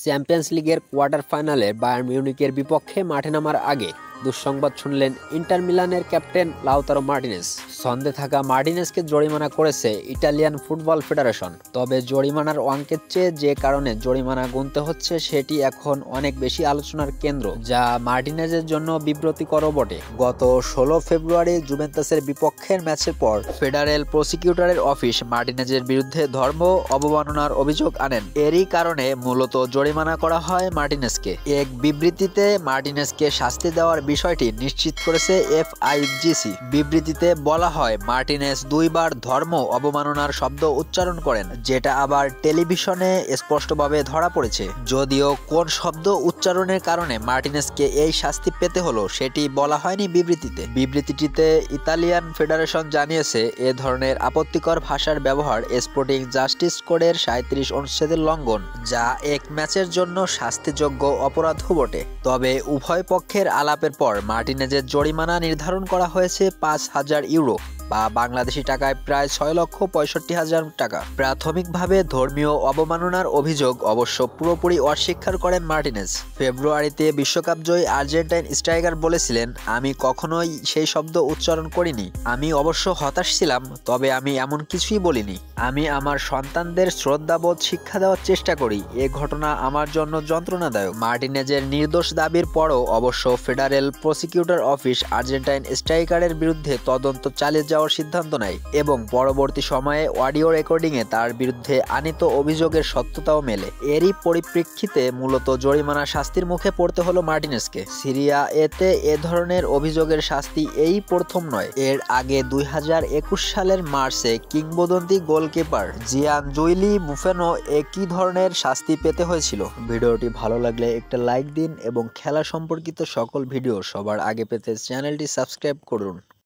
Champions লিগের quarter ফাইনালে Bayern মিউনিখের বিপক্ষে মাঠে নামার আগে দুঃসংবাদ শুনলেন ইন্টার মিলানের ক্যাপ্টেন লাউতারো মার্টিনেজ। ছন্দে থাকা মার্টিনেজকে জরিমানা করেছে ইটালিয়ান ফুটবল ফেডারেশন। তবে জরিমানার অঙ্কের চেয়ে যে কারণে জরিমানা গুনতে হচ্ছে সেটি এখন অনেক বেশি আলোচনার কেন্দ্র, যা মার্টিনেজের জন্য বিব্রতিকরও বটে। গত 16 ফেব্রুয়ারি জুভেন্টাসের বিপক্ষের ম্যাচের পর ফেডারেল প্রসিকিউটরের অফিস মার্টিনেজের বিরুদ্ধে ধর্ম অবমাননার অভিযোগ আনেন। এরই কারণে মূলত জরিমানা করা হয় মার্টিনেজকে। এক বিবৃতিতে মার্টিনেজকে শাস্তি দেওয়ার বিষয়টি নিশ্চিত করেছে এফআইজিসি। বিবৃতিতে বলা হয়, মার্টিনেজ 2 বার ধর্ম অবমাননার শব্দ উচ্চারণ করেন, যেটা আবার টেলিভিশনে স্পষ্টভাবে ধরা পড়েছে। যদিও কোন শব্দ উচ্চারণের কারণে মার্টিনেজকে এই শাস্তি পেতে হলো সেটি বলা হয়নি বিবৃতিতে। বিবৃতিটিতে ইতালিয়ান ফেডারেশন জানিয়েছে, এ ধরনের আপত্তিকর ভাষার ব্যবহার স্পোর্টিং জাস্টিস কোডের 37 অনুচ্ছেদের লঙ্ঘন, যা এক ম্যাচের জন্য শাস্তিযোগ্য অপরাধও বটে। তবে উভয় পক্ষের আলাপের পর মার্টিনেজের জরিমানা নির্ধারণ করা হয়েছে 5,000 ইউরো বা বাংলাদেশি টাকায় প্রায় 6,65,000 টাকা। প্রাথমিকভাবে ধর্মীয় অবমাননার অভিযোগ অবশ্য পুরোপুরি অস্বীকার করেন মার্টিনেজ। ফেব্রুয়ারিতে বিশ্বকাপ জয়ী আর্জেন্টাইন স্ট্রাইকার বলেছিলেন, আমি কখনোই সেই শব্দ উচ্চারণ করিনি। আমি অবশ্য হতাশ ছিলাম, তবে আমি এমন কিছুই বলিনি। আমি আমার সন্তানদের শ্রদ্ধাবোধ শিক্ষা দেওয়ার চেষ্টা করি। এ ঘটনা আমার জন্য যন্ত্রণাদায়ক। মার্টিনেজের নির্দোষ দাবির পরও অবশ্য ফেডারেল প্রসিকিউটর অফিস আর্জেন্টাইন স্ট্রাইকারের বিরুদ্ধে তদন্ত চালিয়ে যাওয়ার সিদ্ধান্ত নেয় এবং পরবর্তী সময়ে অডিও রেকর্ডিংয়ে তার বিরুদ্ধে আনীত অভিযোগের সত্যতাও মেলে। এরই পরিপ্রেক্ষিতে মূলত জরিমানা শাস্তির মুখে পড়তে হলো মার্টিনেজকে। সিরিয়া এতে এ ধরনের অভিযোগের শাস্তি এই প্রথম নয়। এর আগে 2021 সালের মার্চে কিংবদন্তি গোলকিপার জিয়ানজুইলি বুফেনো একই ধরনের শাস্তি পেতে হয়েছিল। ভিডিওটি ভালো লাগলে একটা লাইক দিন এবং খেলা সম্পর্কিত সকল ভিডিও সবার আগে পেতে চ্যানেলটি সাবস্ক্রাইব করুন।